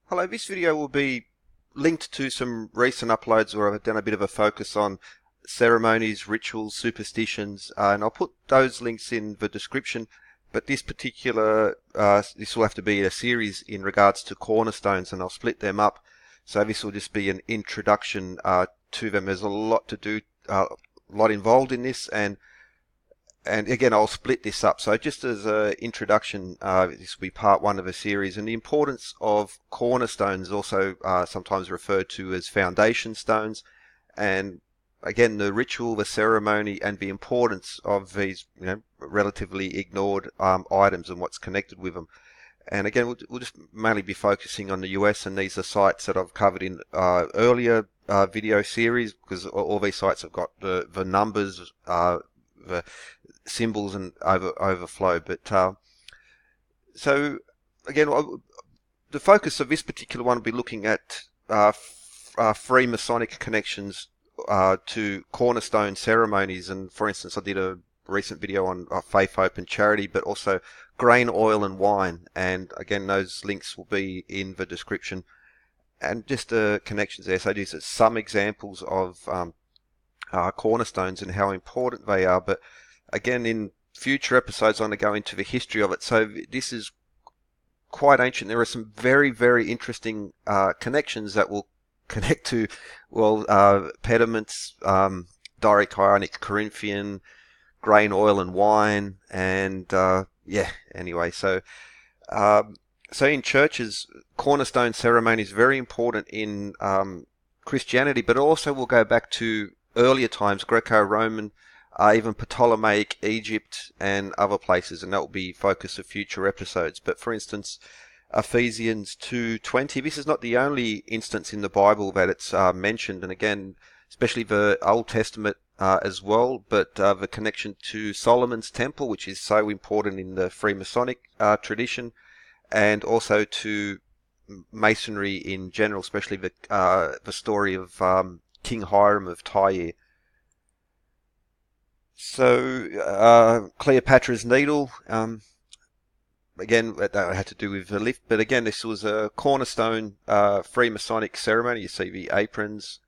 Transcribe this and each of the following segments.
Hello, this video will be linked to some recent uploads where I've done a bit of a focus on ceremonies, rituals, superstitions, and I'll put those links in the description. But this will have to be a series in regards to cornerstones, and I'll split them up. So this will just be an introduction to them. There's a lot to do, a lot involved in this, and again, I'll split this up. So just as an introduction, this will be part one of a series. And the importance of cornerstones, also sometimes referred to as foundation stones. And again, the ritual, the ceremony, and the importance of these, relatively ignored items and what's connected with them. And again, we'll just mainly be focusing on the US, and these are sites that I've covered in earlier video series, because all these sites have got the numbers, the symbols and overflow. But so again, the focus of this particular one will be looking at Freemasonic connections to Cornerstone Ceremonies. And for instance, I did a recent video on faith, hope, and charity, but also grain, oil, and wine. And again, those links will be in the description. And just connections there. So these are some examples of cornerstones and how important they are. But again, in future episodes, I'm going to go into the history of it. So this is quite ancient. There are some very, very interesting connections that will connect to, pediments, Doric, Ionic, Corinthian, grain, oil, and wine, and anyway. So in churches, cornerstone ceremony is very important in Christianity, but also we'll go back to earlier times, Greco-Roman, even Ptolemaic Egypt and other places, and that will be focus of future episodes. But for instance, Ephesians 2:20, this is not the only instance in the Bible that it's mentioned, and again, especially the Old Testament as well, but the connection to Solomon's temple, which is so important in the Freemasonic tradition, and also to Masonry in general, especially the story of King Hiram of Tyre. So Cleopatra's Needle, again, that had to do with the lift, but again, this was a cornerstone Freemasonic ceremony. You see the aprons,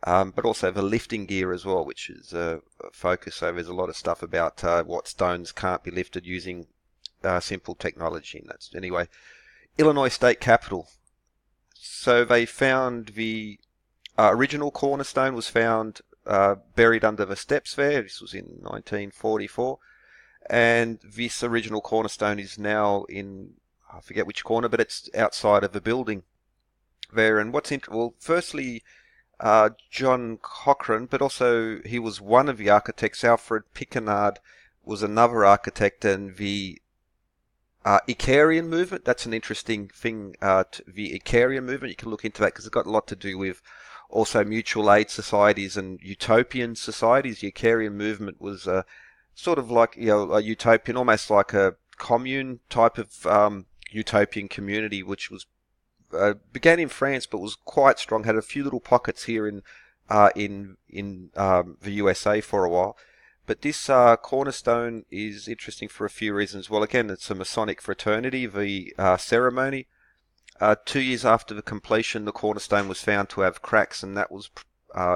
but also the lifting gear as well, which is a focus. So there's a lot of stuff about what stones can't be lifted using simple technology. And that's anyway. Illinois State Capitol. So they found the original cornerstone was found buried under the steps there. This was in 1944. And this original cornerstone is now in, I forget which corner, but it's outside of the building there. And what's interesting, well, firstly, John Cochrane, but also he was one of the architects. Alfred Pickernard was another architect, and the Icarian movement, that's an interesting thing, the Icarian movement, you can look into that because it's got a lot to do with also mutual aid societies and utopian societies. The Icarian movement was sort of like, a utopian, almost like a commune type of utopian community, which was began in France but was quite strong, had a few little pockets here in the USA for a while. But this cornerstone is interesting for a few reasons. Well, again, it's a Masonic fraternity, the ceremony. 2 years after the completion, the cornerstone was found to have cracks, and that was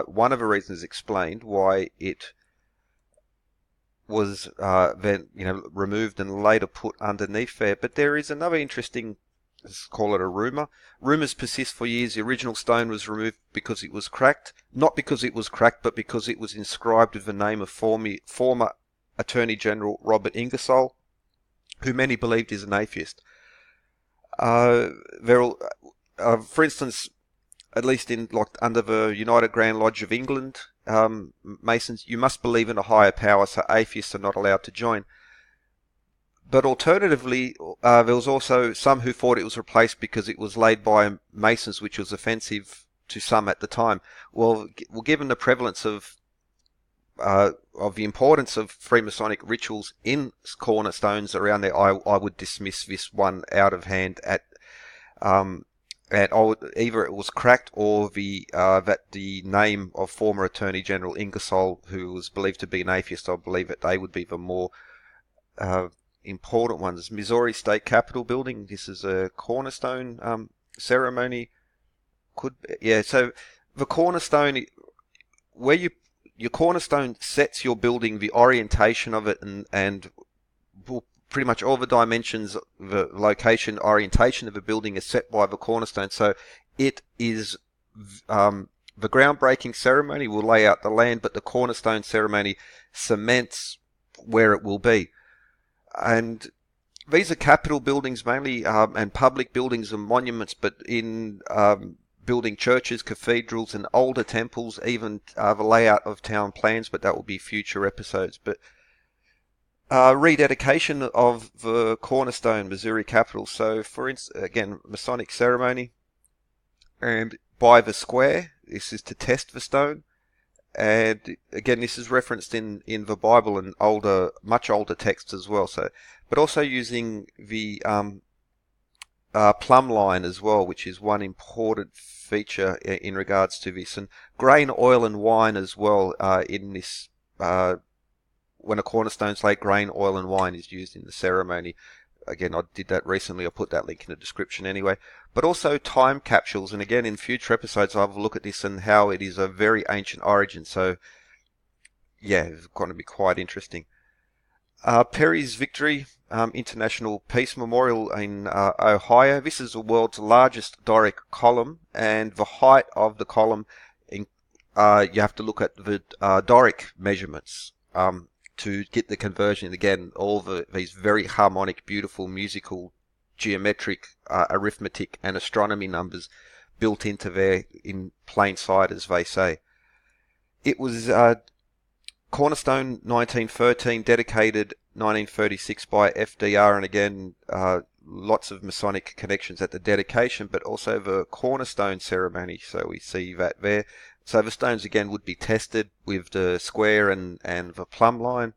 one of the reasons explained why it was then removed and later put underneath there. But there is another interesting, let's call it a rumor. Rumors persist for years. The original stone was removed because it was cracked. Not because it was cracked, but because it was inscribed with the name of former Attorney General Robert Ingersoll, who many believed is an atheist. For instance, at least in under the United Grand Lodge of England, Masons, you must believe in a higher power, so atheists are not allowed to join. But alternatively, there was also some who thought it was replaced because it was laid by Masons, which was offensive to some at the time. Well, given the prevalence of the importance of Freemasonic rituals in cornerstones around there, I would dismiss this one out of hand either it was cracked or that the name of former Attorney General Ingersoll, who was believed to be an atheist, I believe that they would be the more important ones. Missouri State Capitol building. This is a cornerstone ceremony could, yeah. So the cornerstone, where your cornerstone sets your building, the orientation of it, and pretty much all the dimensions, the location, orientation of the building is set by the cornerstone. So it is the groundbreaking ceremony will lay out the land, but the cornerstone ceremony cements where it will be. And these are capital buildings mainly, and public buildings and monuments, but in building churches, cathedrals, and older temples, even the layout of town plans, but that will be future episodes. But rededication of the Cornerstone, Missouri capital. So, for instance, again, Masonic ceremony, and by the square. This is to test the stone. And again, this is referenced in the Bible and older, much older texts as well. So, but also using the plumb line as well, which is one important feature in regards to this, and grain, oil, and wine as well in this. When a cornerstone slate, grain, oil, and wine is used in the ceremony. Again, I did that recently. I'll put that link in the description anyway. But also time capsules. And again, in future episodes, I'll have a look at this and how it is a very ancient origin. So, yeah, it's going to be quite interesting. Perry's Victory International Peace Memorial in Ohio. This is the world's largest Doric column. And the height of the column, you have to look at the Doric measurements. To get the conversion. Again, all these very harmonic, beautiful, musical, geometric, arithmetic, and astronomy numbers built into there in plain sight, as they say. It was Cornerstone 1913, dedicated 1936 by FDR, and again, lots of Masonic connections at the dedication, but also the Cornerstone ceremony, so we see that there. So the stones again would be tested with the square and the plumb line.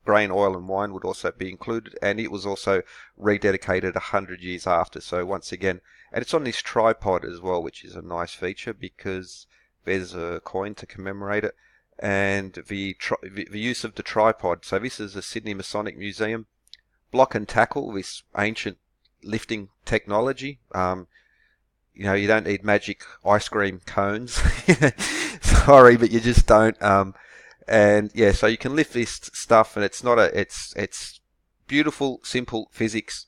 Grain, oil, and wine would also be included, and it was also rededicated 100 years after. So once again, and it's on this tripod as well, which is a nice feature because there's a coin to commemorate it, and the use of the tripod. So this is the Sydney Masonic Museum. Block and tackle, this ancient lifting technology. You don't need magic ice cream cones. Sorry, but you just don't. And yeah, so you can lift this stuff, and it's beautiful, simple physics,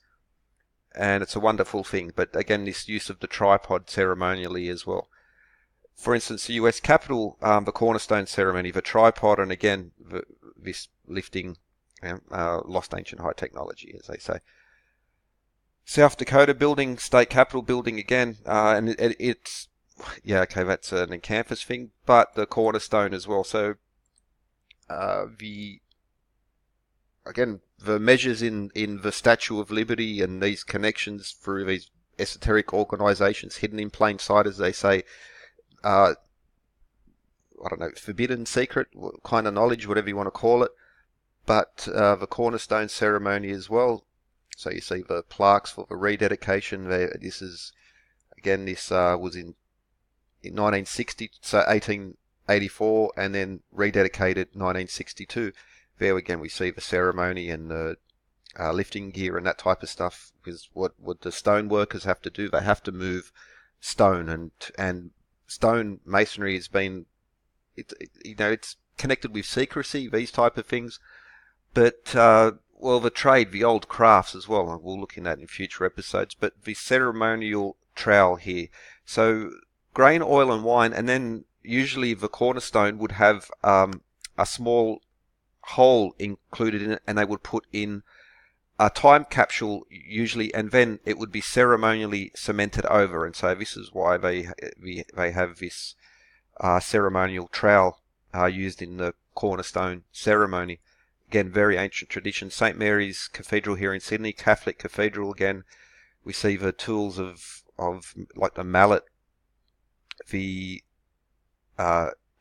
and it's a wonderful thing. But again, this use of the tripod ceremonially as well. For instance, the U.S. Capitol, the Cornerstone ceremony, the tripod, and again, this lifting, lost ancient high technology, as they say. South Dakota building, state capitol building again, and it's, yeah, okay, that's an campus thing, but the cornerstone as well. So the measures in the Statue of Liberty and these connections through these esoteric organizations hidden in plain sight, as they say, I don't know, forbidden, secret kind of knowledge, whatever you want to call it, but the cornerstone ceremony as well. So you see the plaques for the rededication. This is, again, this was in 1960, so 1884, and then rededicated 1962. There again we see the ceremony and the lifting gear and that type of stuff. Because what the stone workers have to do, they have to move stone, and stone masonry has been, it's connected with secrecy, these type of things, but well, the trade, the old crafts as well, and we'll look in that in future episodes, but the ceremonial trowel here. So grain, oil, and wine, and then usually the cornerstone would have a small hole included in it, and they would put in a time capsule usually, and then it would be ceremonially cemented over. And so this is why they have this ceremonial trowel used in the cornerstone ceremony. Again, very ancient tradition. St. Mary's Cathedral here in Sydney, Catholic Cathedral. Again, we see the tools of like the mallet, the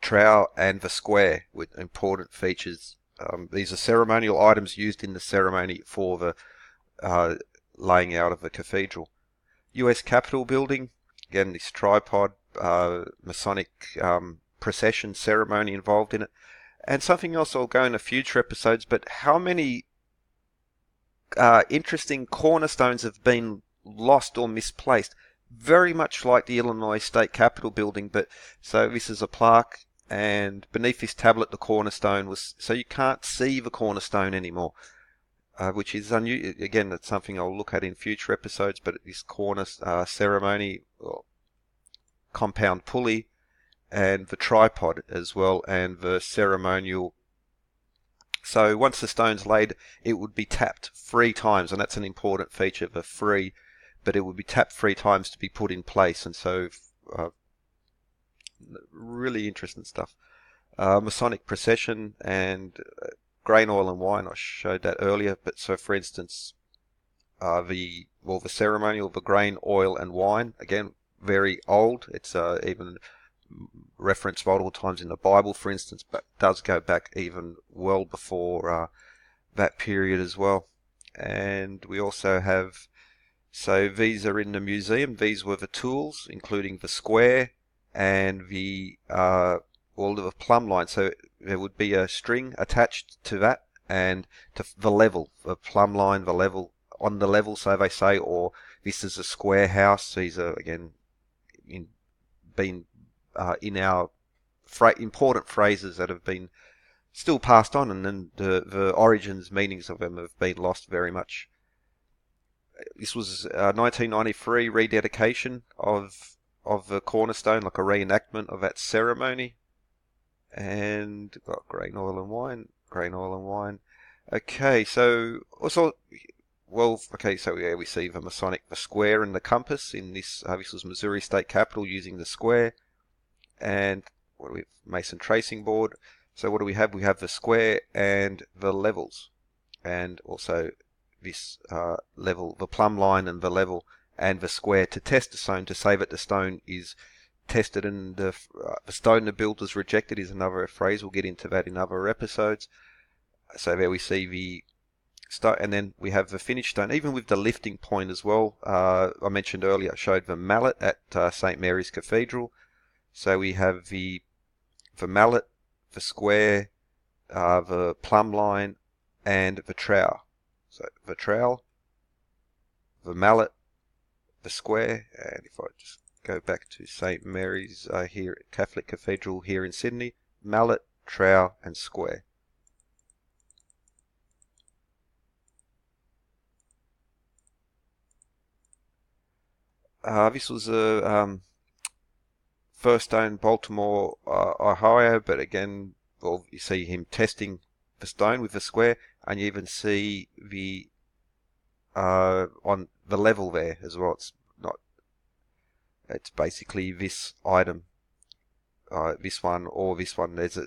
trowel, and the square with important features. These are ceremonial items used in the ceremony for the laying out of the cathedral. U.S. Capitol building. Again, this tripod, Masonic procession ceremony involved in it. And something else I'll go into future episodes, but how many interesting cornerstones have been lost or misplaced? very much like the Illinois State Capitol building, but so this is a plaque, and beneath this tablet, the cornerstone was, so you can't see the cornerstone anymore, which is unusual. Again, that's something I'll look at in future episodes, but this corner ceremony, or compound pulley, and the tripod as well, and the ceremonial. So once the stone's laid, it would be tapped 3 times, and that's an important feature of a free, but it would be tapped 3 times to be put in place, and so really interesting stuff. Masonic procession and grain, oil, and wine. I showed that earlier, but so for instance, the ceremonial, the grain, oil, and wine, again, very old. It's even referenced multiple times in the Bible, for instance, but does go back even well before that period as well. And we also have, so these are in the museum. These were the tools, including the square and the all of the plumb line. So there would be a string attached to that, and to the level, the plumb line, the level, on the level, so they say, or this is a square house. These are, again, been in our important phrases that have been still passed on, and then the origins, meanings of them have been lost very much. This was 1993 rededication of the cornerstone, like a reenactment of that ceremony. And got grain, oil, and wine. Grain, oil, and wine. Okay, so also, well, okay, so yeah, we see the Masonic, the square and the compass in this. This was Missouri State Capitol using the square. And what do we have? Mason tracing board. So what do we have? We have the square and the levels, and also this level, the plumb line and the level, and the square to test the stone, to say that the stone is tested and the stone the builders rejected is another phrase. We'll get into that in other episodes. So there we see the stone, and then we have the finished stone, even with the lifting point as well. I mentioned earlier, I showed the mallet at St. Mary's Cathedral. So we have the mallet, the square, the plumb line, and the trowel. So the trowel, the mallet, the square, and if I just go back to St. Mary's here at Catholic Cathedral here in Sydney, mallet, trowel, and square. This was a first stone, Baltimore, Ohio, but again, well, you see him testing the stone with the square, and you even see the on the level there as well. It's not. It's basically this item, this one or this one. There's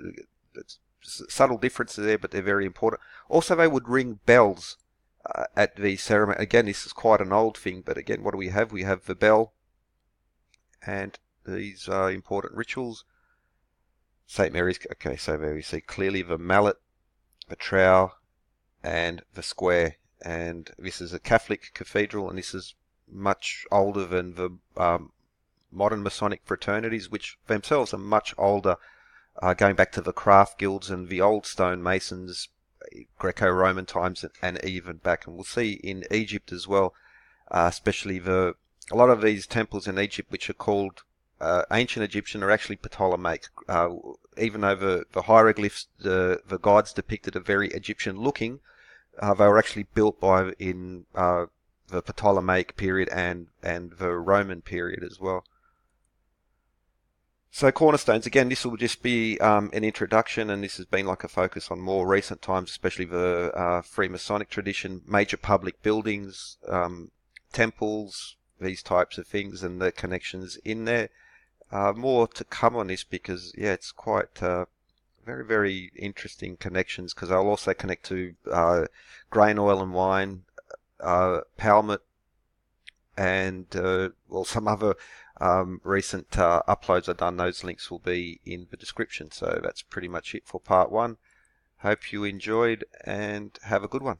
subtle differences there, but they're very important. Also, they would ring bells at the ceremony. Again, this is quite an old thing, but again, what do we have? We have the bell and these important rituals. St. Mary's, okay, so there we see clearly the mallet, the trowel, and the square. And this is a Catholic cathedral, and this is much older than the modern Masonic fraternities, which themselves are much older, going back to the craft guilds and the old stonemasons, Greco-Roman times, and even back. And we'll see in Egypt as well, especially a lot of these temples in Egypt, which are called ancient Egyptian, are actually Ptolemaic. Even though the hieroglyphs, the gods depicted are very Egyptian looking, they were actually built in the Ptolemaic period and the Roman period as well. So cornerstones, again, this will just be an introduction, and this has been like a focus on more recent times, especially the Freemasonic tradition, major public buildings, temples, these types of things, and the connections in there. More to come on this because, yeah, it's quite very, very interesting connections, because I'll also connect to grain, oil, and wine, Palmet, and well, some other recent uploads I've done. Those links will be in the description. So that's pretty much it for part 1. Hope you enjoyed, and have a good one.